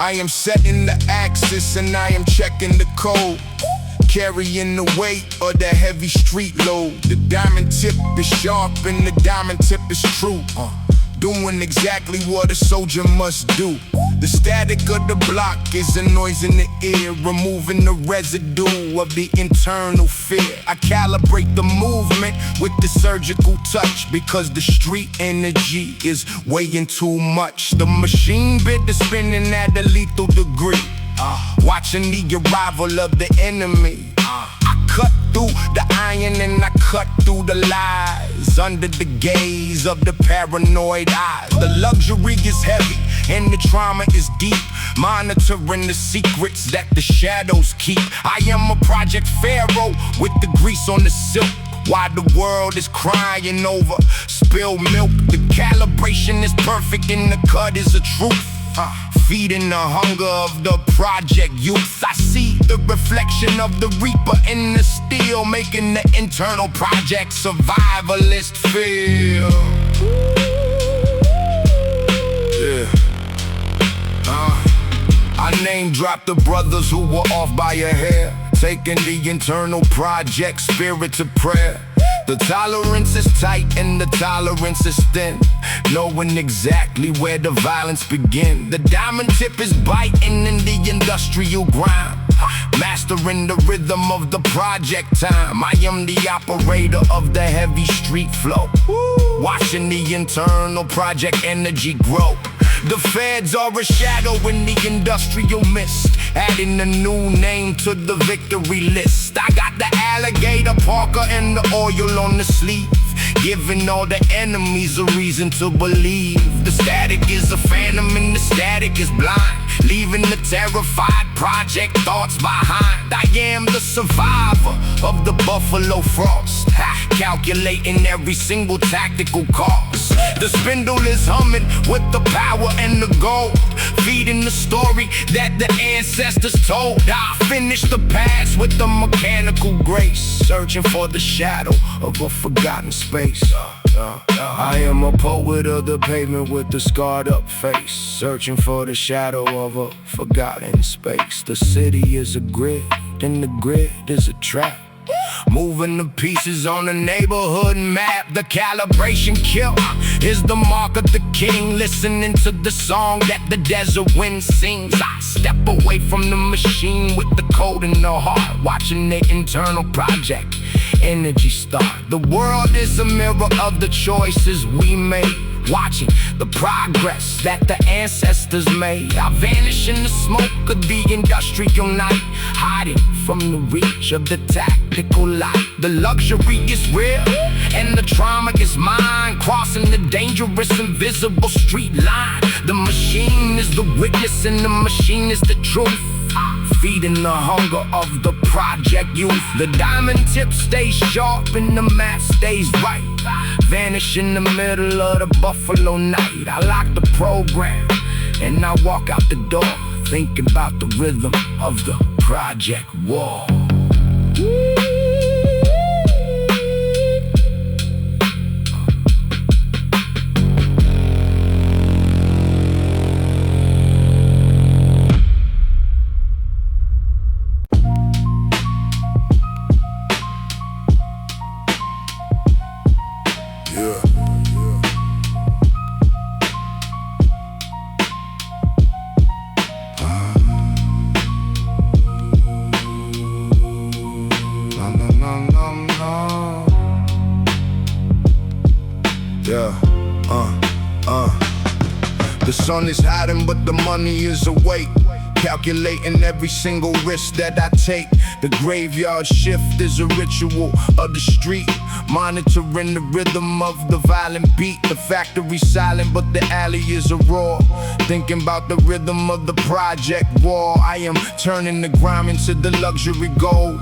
I am setting the axis and I am checking the code, carrying the weight of the heavy street load. The diamond tip is sharp and the diamond tip is true, doing exactly what a soldier must do. The static of the block is a noise in the ear, removing the residue of the internal fear. I calibrate the movement with the surgical touch, because the street energy is weighing too much. The machine bit is spinning at a lethal degree, watching the arrival of the enemy. I cut through the iron and I cut through the lies, under the gaze of the paranoid eyes. The luxury is heavy and the trauma is deep, monitoring the secrets that the shadows keep. I am a project pharaoh with the grease on the silk, while the world is crying over spilled milk. The calibration is perfect and the cut is a truth, feeding the hunger of the project youth. I see the reflection of the reaper in the steel, making the internal project survivalist feel. I name drop the brothers who were off by a hair, taking the internal project spirit to prayer. The tolerance is tight and the tolerance is thin, knowing exactly where the violence begins. The diamond tip is biting in the industrial grind, mastering the rhythm of the project time. I am the operator of the heavy street flow, watching the internal project energy grow. The feds are a shadow in the industrial mist, adding a new name to the victory list. I got the alligator, Paraka, and the oil on the sleeve, giving all the enemies a reason to believe. The static is a phantom and the static is blind, leaving the terrified project thoughts behind. I am the survivor of the Buffalo Frost, calculating every single tactical cost. The spindle is humming with the power and the gold, feeding the story that the ancestors told. I finish the past with the mechanical grace, searching for the shadow of a forgotten space. I am a poet of the pavement with the scarred up face, searching for the shadow of a forgotten space. The city is a grid and the grid is a trap, moving the pieces on the neighborhood map. The calibration kill is the mark of the king, listening to the song that the desert wind sings. I step away from the machine with the code in the heart, watching the internal project energy start. The world is a mirror of the choices we made, watching the progress that the ancestors made. I vanish in the smoke of the industrial night, hiding from the reach of the tactical light. The luxury is real and the trauma is mine, crossing the dangerous invisible street line. The machine is the witness and the machine is the truth, feeding the hunger of the project youth. The diamond tip stays sharp and the map stays right, vanish in the middle of the Buffalo night. I lock the program and I walk out the door, thinking about the rhythm of the project war. The sun is hiding, but the money is awake, calculating every single risk that I take. The graveyard shift is a ritual of the street, monitoring the rhythm of the violent beat. The factory silent, but the alley is a roar, thinking about the rhythm of the project war. I am turning the grime into the luxury gold,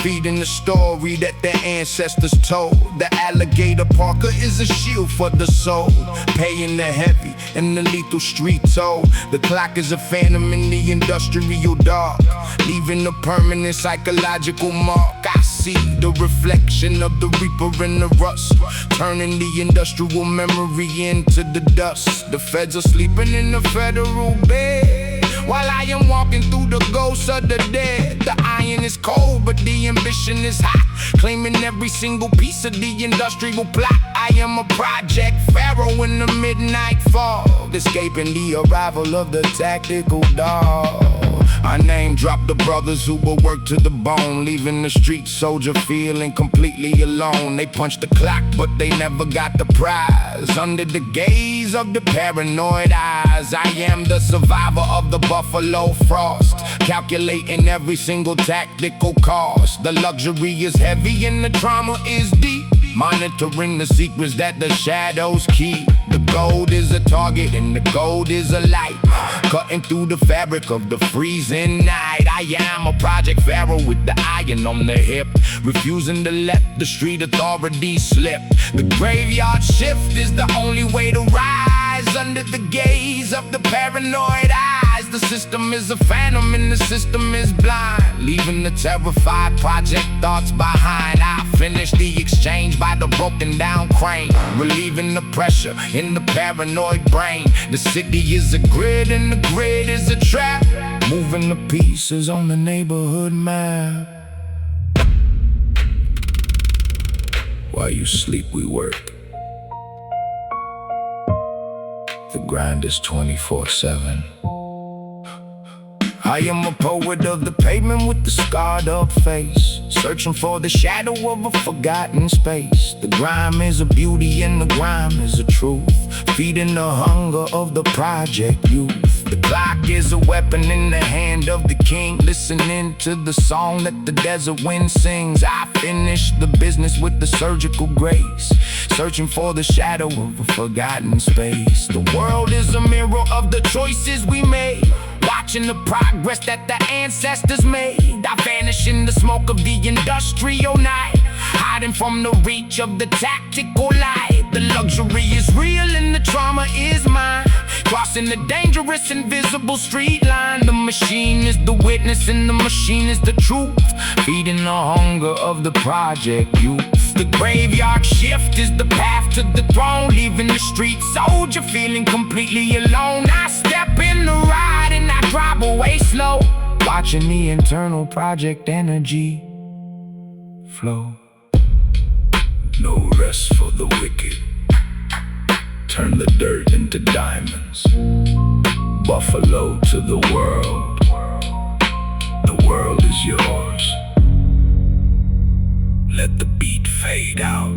feeding the story that their ancestors told. The alligator Paraka is a shield for the soul, paying the heavy and the lethal street toll. The clock is a phantom in the industrial dark, leaving a permanent psychological mark. I see the reflection of the reaper in the rust, turning the industrial memory into the dust. The feds are sleeping in the federal bed, while I am walking through the ghosts of the dead. The iron is cold, but the ambition is hot, claiming every single piece of the industrial plot. I am a project pharaoh in the midnight fog, escaping the arrival of the tactical dog. I name drop the brothers who will work to the bone, leaving the street soldier feeling completely alone. They punched the clock, but they never got the prize. Under the gaze of the paranoid eyes, I am the survivor of the buffalo frost, calculating every single tactical cost. The luxury is heavy and the trauma is deep, monitoring the secrets that the shadows keep. The gold is a target and the gold is a light, cutting through the fabric of the freezing night. I am a project pharaoh with the iron on the hip, refusing to let the street authorities slip. The graveyard shift is the only way to rise, under the gaze of the paranoid eyes. The system is a phantom and the system is blind, leaving the terrified project thoughts behind. I finish the exchange by the broken down crane, relieving the pressure in the paranoid brain. The city is a grid and the grid is a trap, moving the pieces on the neighborhood map. While you sleep, we work. The grind is 24/7. I am a poet of the pavement with the scarred up face, searching for the shadow of a forgotten space. The grime is a beauty and the grime is a truth, feeding the hunger of the project youth. The clock is a weapon in the hand of the king, listening to the song that the desert wind sings. I finish the business with the surgical grace, searching for the shadow of a forgotten space. The world is a mirror of the choices we made, watching the progress that the ancestors made. I vanish in the smoke of the industrial night, hiding from the reach of the tactical light. The luxury is real and the trauma is mine, crossing the dangerous invisible street line. The machine is the witness and the machine is the truth, feeding the hunger of the project youth. The graveyard shift is the path to the throne, leaving the street soldier feeling completely alone. I step in the ride and I drive away slow, watching the internal project energy flow. No rest for the wicked, turn the dirt into diamonds. Buffalo to the world is yours. Let the beat fade out.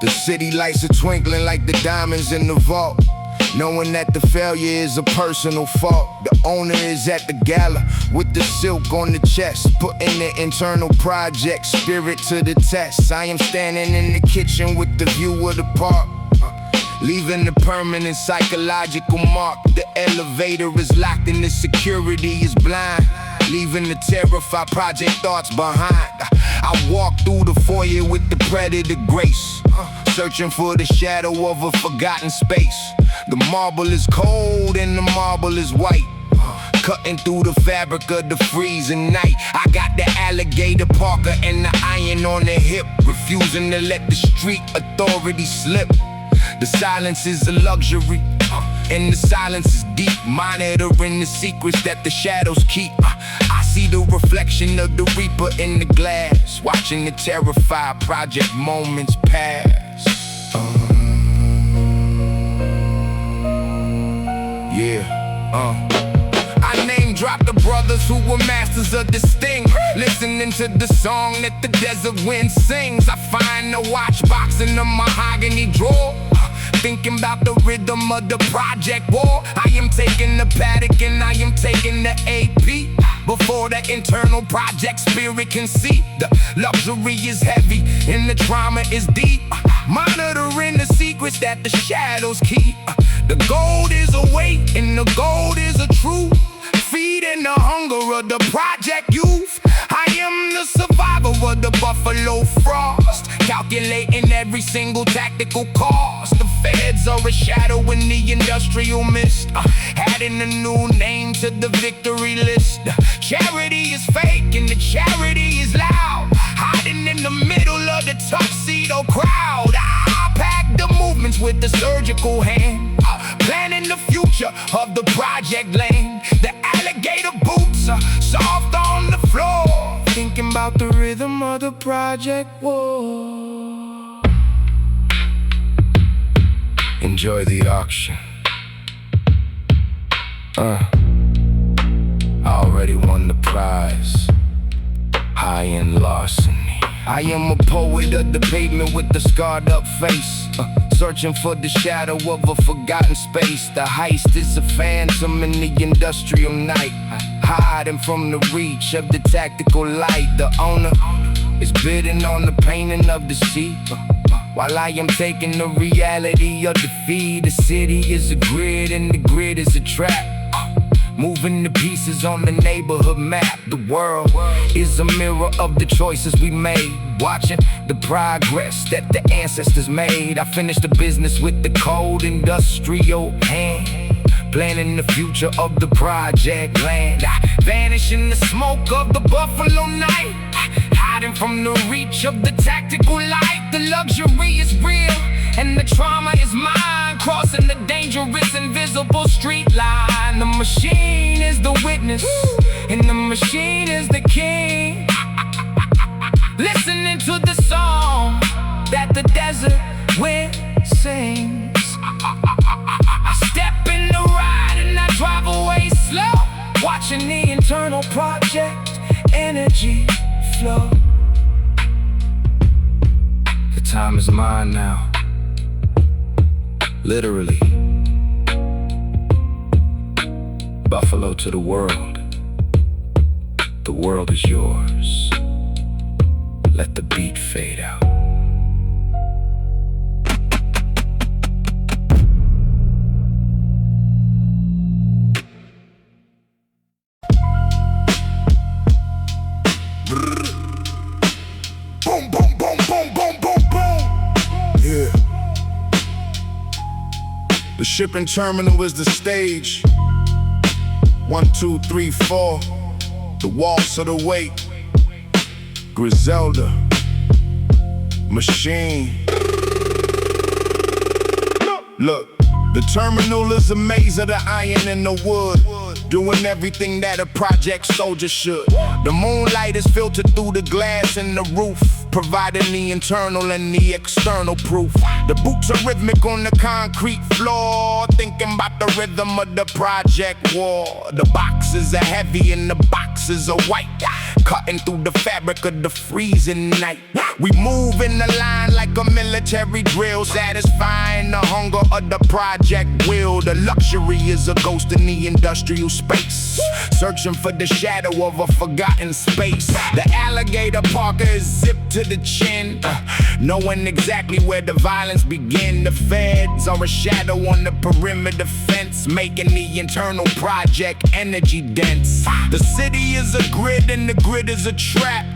The city lights are twinkling like the diamonds in the vault, knowing that the failure is a personal fault. The owner is at the gala with the silk on the chest, putting the internal project spirit to the test. I am standing in the kitchen with the view of the park, leaving the permanent psychological mark. The elevator is locked and the security is blind, leaving the terrified project thoughts behind. I walk through the foyer with the predator grace, searching for the shadow of a forgotten space. The marble is cold and the marble is white, cutting through the fabric of the freezing night. I got the alligator Paraka and the iron on the hip, refusing to let the street authority slip. The silence is a luxury, and the silence is deep, monitoring the secrets that the shadows keep. I see the reflection of the reaper in the glass, watching the terrified project moments pass. I name drop the brothers who were masters of this thing, listening to the song that the desert wind sings. I find the watch box in the mahogany drawer, thinking about the rhythm of the project war. I am taking the paddock and I am taking the AP. before the internal project spirit can see. The luxury is heavy and the trauma is deep. Monitoring the secrets that the shadows keep. The gold is a weight and the gold is a truth. Feeding the hunger of the project youth. I am the survivor of the buffalo frost, calculating every single tactical cost. The feds are a shadow in the industrial mist, adding a new name to the victory list. Charity is fake and the charity is loud, hiding in the middle of the tuxedo crowd. I pack the movements with the surgical hand, planning the future of the project land. The alligator boots are soft on the floor, thinking about the rhythm of the project war. Enjoy the auction. I already won the prize. High-end larceny. I am a poet of the pavement with the scarred up face, searching for the shadow of a forgotten space. The heist is a phantom in the industrial night, hiding from the reach of the tactical light. The owner is bidding on the painting of the sea, while I am taking the reality of defeat. The city is a grid and the grid is a trap, moving the pieces on the neighborhood map. The world is a mirror of the choices we made, watching the progress that the ancestors made. I finished the business with the cold industrial hand, planning the future of the project land. I vanish in the smoke of the buffalo night, hiding from the reach of the tactical light. The luxury is real and the trauma is mine, crossing the dangerous invisible street line. The machine is the witness and the machine is the king, listening to the song that the desert wind sings. I step in the ride and I drive away slow, watching the internal project energy flow. The time is mine now, literally. Buffalo to the world is yours. Let the beat fade out. Boom, boom, boom, boom, boom, boom, boom. Yeah. The shipping terminal is the stage. 1, 2, 3, 4. The waltz of the weight. Griselda. Machine. Look, the terminal is a maze of the iron and the wood, doing everything that a project soldier should. The moonlight is filtered through the glass in the roof, providing the internal and the external proof. The boots are rhythmic on the concrete floor, thinking about the rhythm of the project war. The boxes are heavy and the boxes are white, cutting through the fabric of the freezing night. We move in the line like a military drill, satisfying the hunger of the project will. The luxury is a ghost in the industrial space, searching for the shadow of a forgotten space. The alligator Paraka is zipped to the chin, knowing exactly where the violence begin. The feds are a shadow on the perimeter fence, making the internal project energy dense. The city is a grid and the grid is a trap,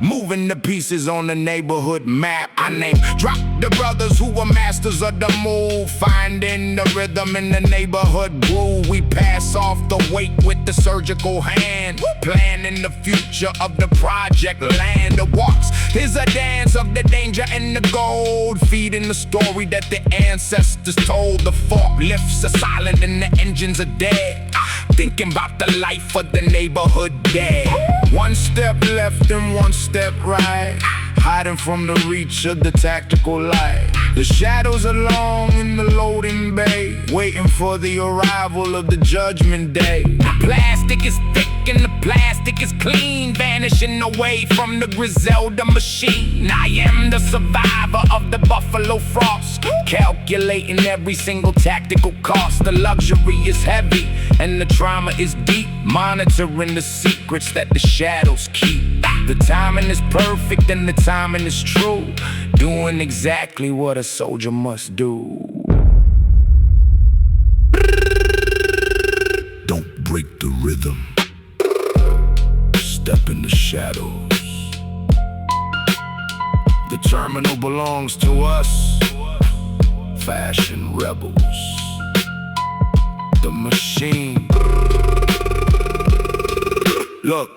moving the pieces on the neighborhood map. I name drop the brothers who were masters of the move, finding the rhythm in the neighborhood groove. We pass off the weight with the surgical hand, planning the future of the project land. The waltz is a dance of the danger and the gold, feeding the story that the ancestors told. The forklifts are silent and the engines are dead, thinking about the life of the neighborhood dead. One step left and one step right, hiding from the reach of the tactical light. The shadows are long in the loading bay, waiting for the arrival of the judgment day. The plastic is thick and the plastic is clean, vanishing away from the Griselda machine. I am the survivor of the buffalo frost, calculating every single tactical cost. The luxury is heavy and the trauma is deep. Monitoring the secrets that the shadows keep. The timing is perfect and the timing is true. Doing exactly what a soldier must do. Don't break the rhythm. Step in the shadows. The terminal belongs to us. Fashion rebels. The machine. Look,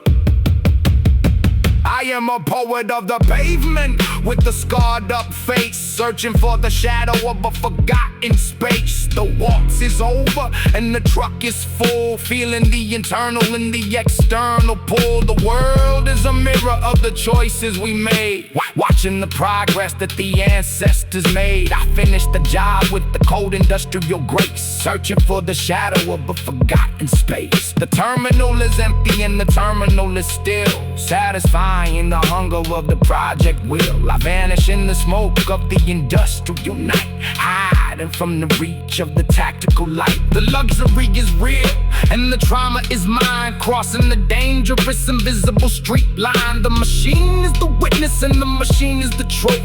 I am a poet of the pavement with the scarred up face, searching for the shadow of a forgotten space. The waltz is over and the truck is full, feeling the internal and the external pull. The world is a mirror of the choices we made, watching the progress that the ancestors made. I finished the job with the cold industrial grace, searching for the shadow of a forgotten space. The terminal is empty and the terminal is still, satisfying the hunger of the project will. I vanish in the smoke of the industrial night, hiding from the reach of the tactical light. The luxury is real and the trauma is mine, crossing the dangerous invisible street line. The machine is the witness and the machine is the truth,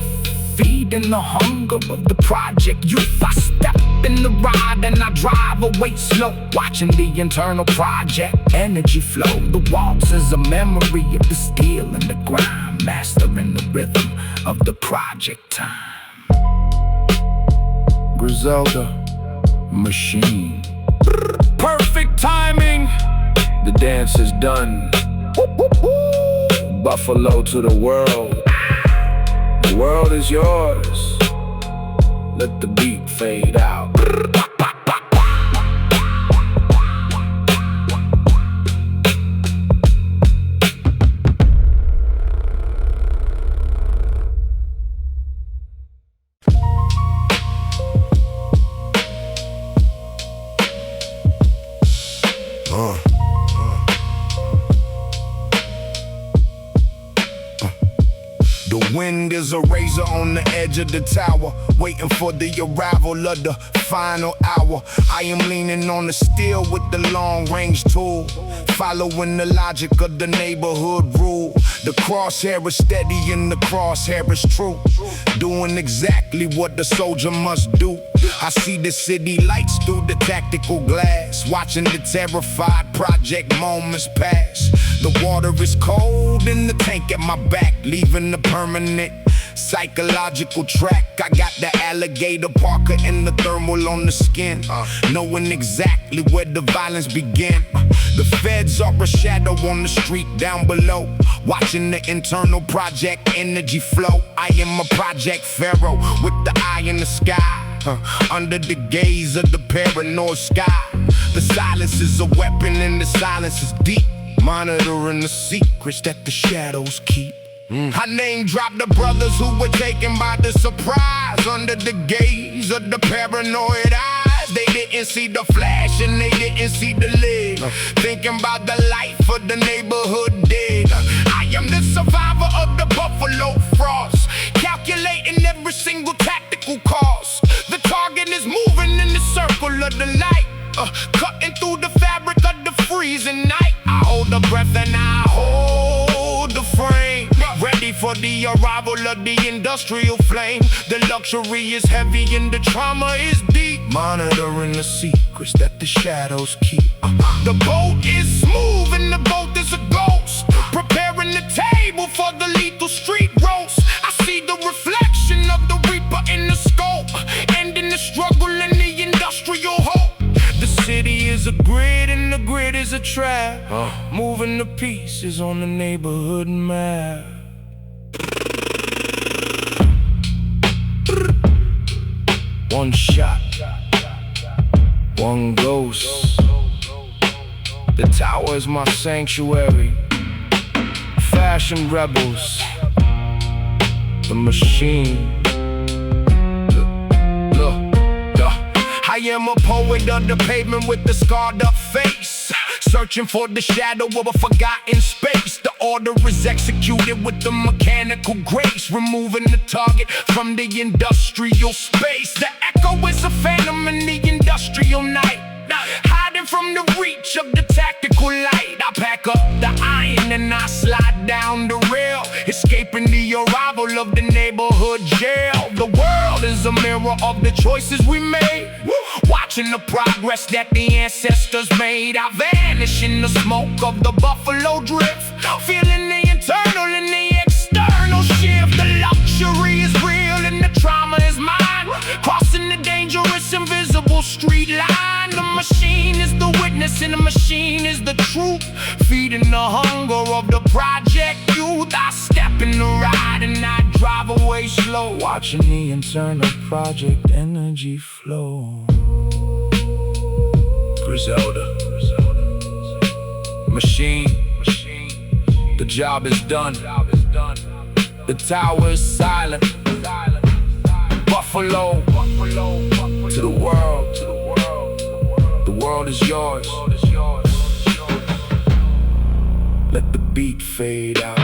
feeding the hunger of the project youth. I step in the ride and I drive away slow, watching the internal project energy flow. The waltz is a memory of the steel and the grind, mastering the rhythm of the project time. Griselda, machine. Perfect timing. The dance is done. Buffalo to the world. The world is yours. Let the beat fade out. The wind is a razor on the edge of the tower, waiting for the arrival of the final hour. I am leaning on the steel with the long-range tool, following the logic of the neighborhood rule. The crosshair is steady and the crosshair is true, doing exactly what the soldier must do. I see the city lights through the tactical glass, watching the terrified project moments pass. The water is cold in the tank at my back, leaving the permanent psychological track. I got the alligator Paraka and the thermal on the skin, knowing exactly where the violence began. The feds are a shadow on the street down below, watching the internal project energy flow. I am a project pharaoh with the eye in the sky, under the gaze of the paranoid sky. The silence is a weapon and the silence is deep, monitoring the secrets that the shadows keep. I name drop the brothers who were taken by the surprise, under the gaze of the paranoid eyes. They didn't see the flash and they didn't see the lid, thinking about the life of the neighborhood dead. I am the survivor of the buffalo frost, calculating every single tactical cost. The target is moving in the circle of the light, cutting through the fabric of the freezing night. I hold the breath and I hold the frame, ready for the arrival of the industrial flame. The luxury is heavy and the trauma is deep, monitoring the secrets that the shadows keep. The boat is smooth and the boat is a ghost, preparing the table for the lethal street roast. I see the reflection of the reaper in the scope, ending the struggle in the industrial hope. The city is a grid and the grid is a trap, moving the pieces on the neighborhood map. One shot, one ghost. The tower is my sanctuary. Fashion rebels, the machine. I am a poet of the pavement with the scarred up face, searching for the shadow of a forgotten space. The order is executed with the mechanical grace, removing the target from the industrial space. The echo is a phantom in the industrial night, hiding hiding from the reach of the tactical light. I pack up the iron and I slide down the rail, escaping the arrival of the neighborhood jail. The world is a mirror of the choices we made, watching the progress that the ancestors made. I vanish in the smoke of the buffalo drift, feeling the internal and the external shift. The luxury is real and the trauma is mine, crossing the dangerous invisible street line. The machine is the witness and the machine is the truth, feeding the hunger of the project youth. I step in the ride and I drive away slow, watching the internal project energy flow. Griselda, machine, the job is done. The tower is silent. Buffalo, to the world. The world is yours. Let the beat fade out.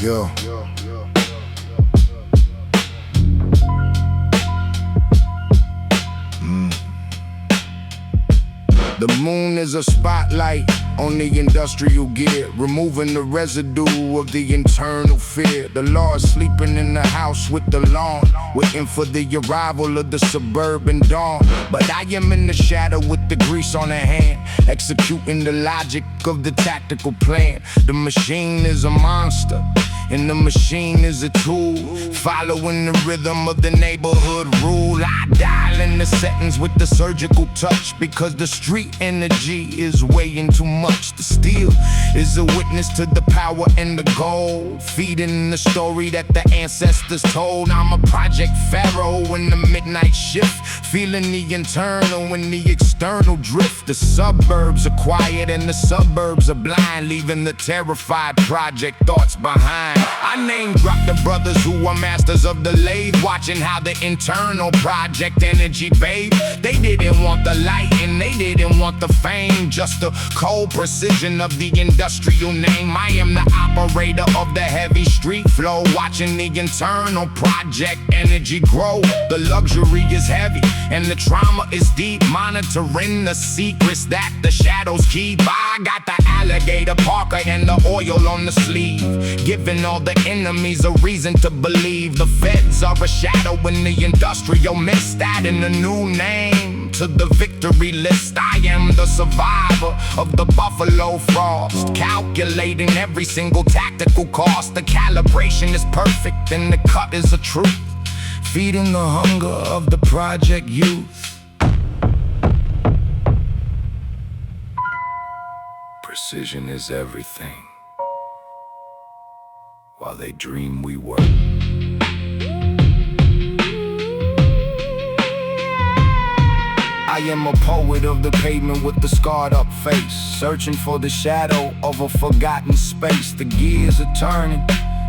Yo. The moon is a spotlight on the industrial gear, removing the residue of the internal fear. The law is sleeping in the house with the lawn, waiting for the arrival of the suburban dawn. But I am in the shadow with the grease on the hand, executing the logic of the tactical plan. The machine is a monster, and the machine is a tool, following the rhythm of the neighborhood rule. I dial in the settings with the surgical touch, because the street energy is weighing too much. The steel is a witness to the power and the gold, feeding the story that the ancestors told. I'm a project pharaoh in the midnight shift, feeling the internal and the external drift. The suburbs are quiet and the suburbs are blind, leaving the terrified project thoughts behind. I name drop the brothers who are masters of the lathe, watching how the internal project energy bathe. They didn't want the light and they didn't want the fame, just the cold precision of the industrial name. I am the operator of the heavy street flow, watching the internal project energy grow. The luxury is heavy and the trauma is deep, monitoring the secrets that the shadows keep. I got the alligator Paraka and the oil on the sleeve, giving all the enemies a reason to believe. The feds are a shadow in the industrial mist, adding a new name to the victory list. I am the survivor of the buffalo frost, calculating every single tactical cost. The calibration is perfect and the cut is a truth, feeding the hunger of the project youth. Precision is everything, while they dream we work. I am a poet of the pavement with the scarred up face, searching for the shadow of a forgotten space. The gears are turning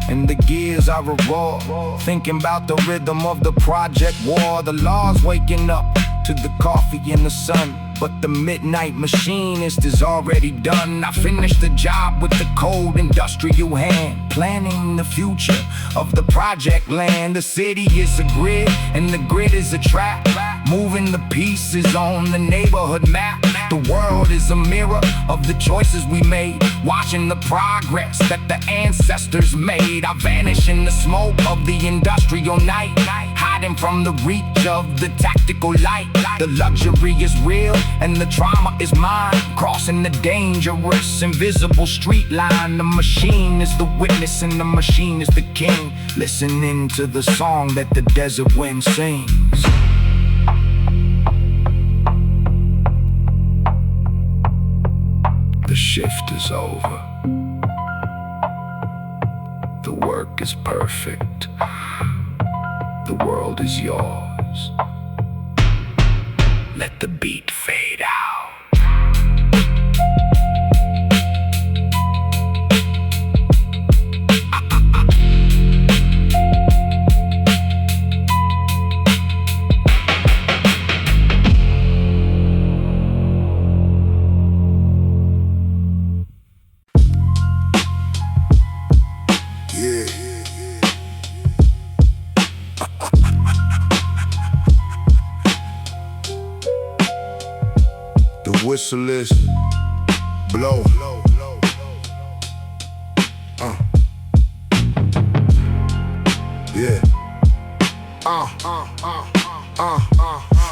and the gears are a roar, thinking about the rhythm of the project war. The law's waking up to the coffee and the sun, but the midnight machinist is already done. I finished the job with the cold industrial hand, planning the future of the project land. The city is a grid and the grid is a trap, moving the pieces on the neighborhood map. The world is a mirror of the choices we made, watching the progress that the ancestors made. I vanish in the smoke of the industrial night, hiding from the reach of the tactical light. The luxury is real and the trauma is mine, crossing the dangerous invisible street line. The machine is the witness and the machine is the king, listening to the song that the desert wind sings. The shift is over. The work is perfect. The world is yours. Let the beat fade out. The whistle is blow. Yeah.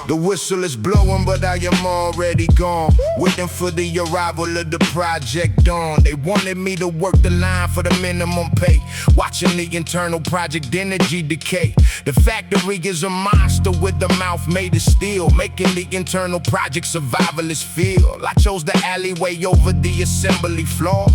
The whistle is blowing, but I am already gone. Waiting for the arrival of the Project Dawn. They wanted me to work the line for the minimum pay. Watching the internal project energy decay. The factory is a monster with a mouth made of steel, making the internal project survivalists feel. I chose the alleyway over the assembly floor,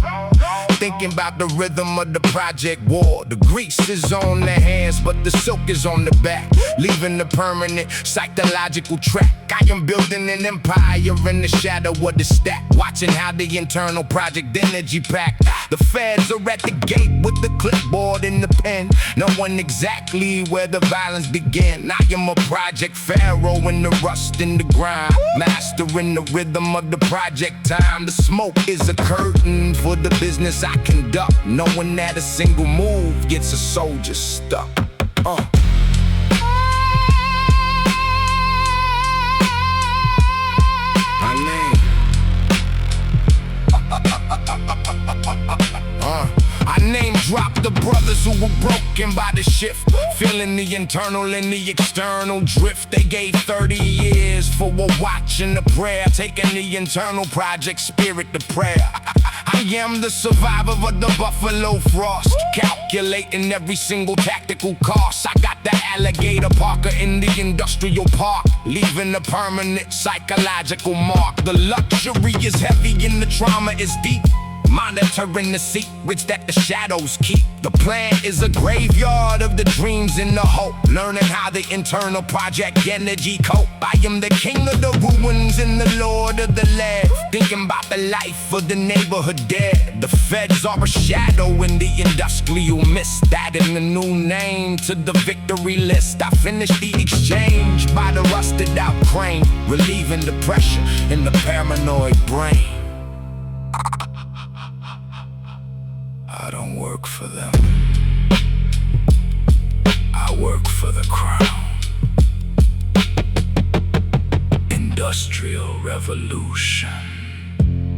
thinking about the rhythm of the project war. The grease is on the hands, but the silk is on the back, leaving the permanent psychological track. I am building an empire in the shadow of the stack, watching how the internal project energy pack. The feds are at the gate with the clipboard and the pen, knowing exactly where the violence began. I am a project pharaoh in the rust in the grind, mastering the rhythm of the project time. The smoke is a curtain for the business I conduct, knowing that a single move gets a soldier stuck. I name drop the brothers who were broken by the shift, feeling the internal and the external drift. They gave 30 years for a watch and a prayer, taking the internal project spirit to prayer. I am the survivor of the Buffalo Frost, calculating every single tactical cost. I got the alligator Paraka in the industrial park, leaving a permanent psychological mark. The luxury is heavy and the trauma is deep, monitoring the secrets that the shadows keep. The plan is a graveyard of the dreams and the hope, learning how the internal project energy cope. I am the king of the ruins and the lord of the land, thinking about the life of the neighborhood dead. The feds are a shadow in the industrial mist, adding a new name to the victory list. I finished the exchange by the rusted out crane, relieving the pressure in the paranoid brain. I don't work for them, I work for the crown. Industrial revolution.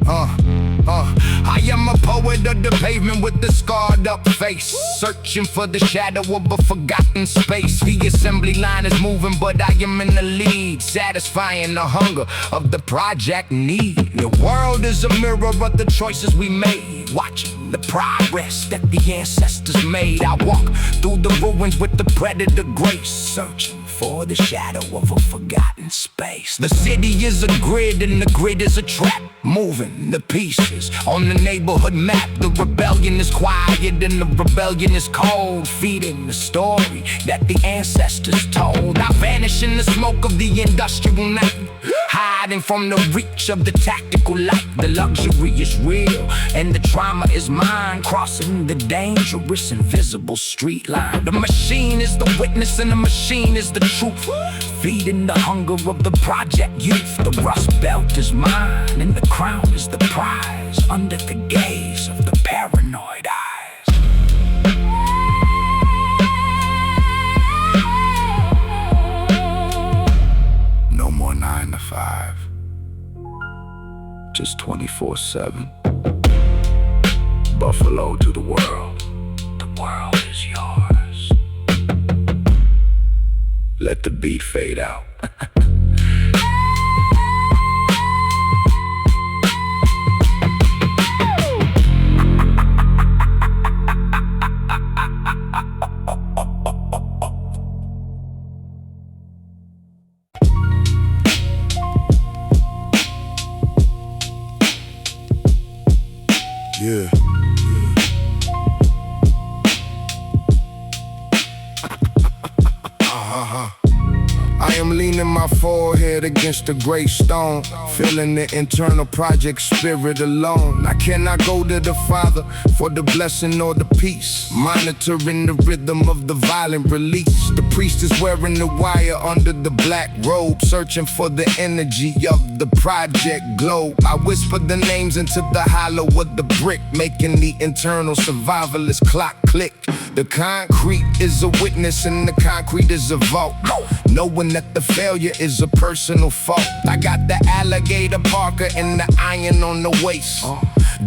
I am a poet of the pavement with the scarred up face, searching for the shadow of a forgotten space. The assembly line is moving, but I am in the lead, satisfying the hunger of the project need. The world is a mirror of the choices we made, watching the progress that the ancestors made. I walk through the ruins with the predator grace, searching for the shadow of a forgotten space. The city is a grid and the grid is a trap, moving the pieces on the neighborhood map. The rebellion is quiet and the rebellion is cold, feeding the story that the ancestors told. I vanish in the smoke of the industrial night, hiding from the reach of the tactical light. The luxury is real and the trauma is mine, crossing the dangerous invisible street line. The machine is the witness and the machine is the truth, feeding the hunger of the project youth. The rust belt is mine and the crown is the prize, under the gaze of the paranoid eyes. No more 9 to 5, just 24/7. Buffalo to the world. The world is yours. Let the beat fade out. Yeah. I am leaning my forehead against the gray stone, feeling the internal project spirit alone. I cannot go to the Father for the blessing or the peace, monitoring the rhythm of the violent release. The priest is wearing the wire under the black robe, searching for the energy of the project globe. I whisper the names into the hollow of the brick, making the internal survivalist clock click. The concrete is a witness and the concrete is a vote. Knowing that the failure is a personal fault. I got the alligator Paraka and the iron on the waist.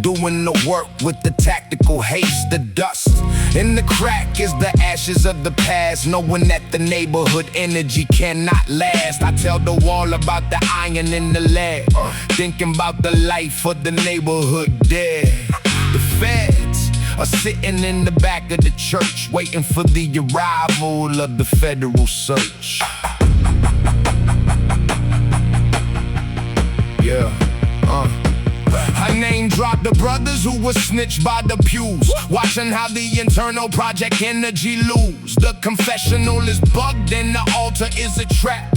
Doing the work with the tactical haste. The dust in the crack is the ashes of the past. Knowing that the neighborhood energy cannot last. I tell the wall about the iron in the lab. Thinking about the life of the neighborhood dead. The feds are sitting in the back of the church, waiting for the arrival of the federal search. Her name dropped the brothers who were snitched by the pews. Watching how the internal project energy lose. The confessional is bugged and the altar is a trap.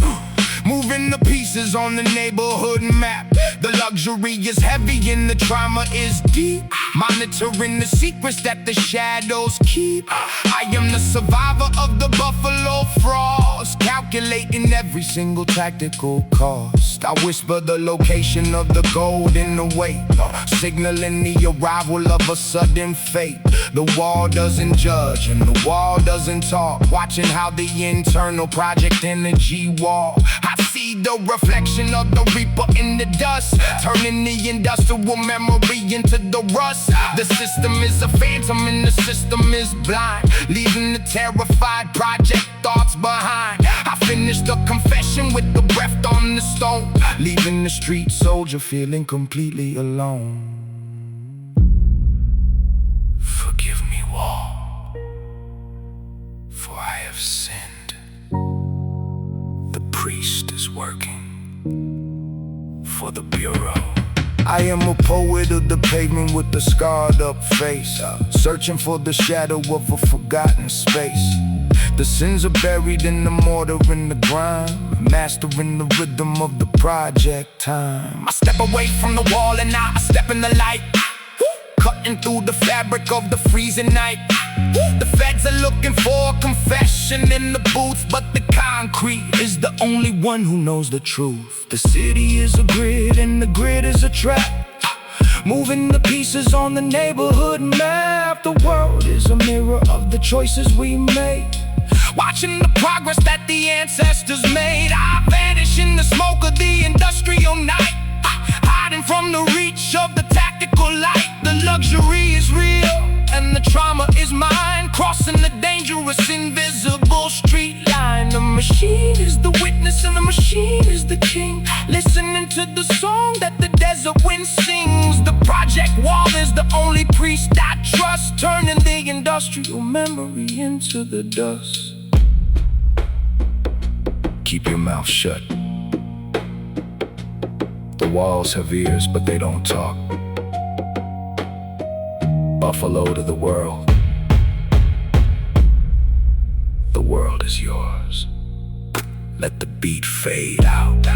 Moving the pieces on the neighborhood map. The luxury is heavy and the trauma is deep. Monitoring the secrets that the shadows keep. I am the survivor of the buffalo frost, calculating every single tactical cost. I whisper the location of the gold in the weight, signaling the arrival of a sudden fate. The wall doesn't judge and the wall doesn't talk. Watching how the internal project energy wall. I see the reflection of the reaper in the dust, turning the industrial memory into the rust. The system is a phantom and the system is blind, leaving the terrified project thoughts behind. I finished the confession with the breath on the stone, leaving the street soldier feeling completely alone. Forgive me, wall, for I have sinned. The priest is working for the bureau. I am a poet of the pavement with a scarred up face, searching for the shadow of a forgotten space. The sins are buried in the mortar and the grime, mastering the rhythm of the project time. I step away from the wall and now I step in the light, cutting through the fabric of the freezing night. The feds are looking for a confession in the booth, but the concrete is the only one who knows the truth. The city is a grid and the grid is a trap, moving the pieces on the neighborhood map. The world is a mirror of the choices we made, watching the progress that the ancestors made. I vanish in the smoke of the industrial night, hiding from the reach of the tactical light. The luxury is real and the trauma is mine, crossing the dangerous invisible street line. The machine is the witness and the machine is the king, listening to the song that the desert wind sings. The project wall is the only priest I trust, turning the industrial memory into the dust. Keep your mouth shut. The walls have ears, but they don't talk. Buffalo to the world. The world is yours. Let the beat fade out.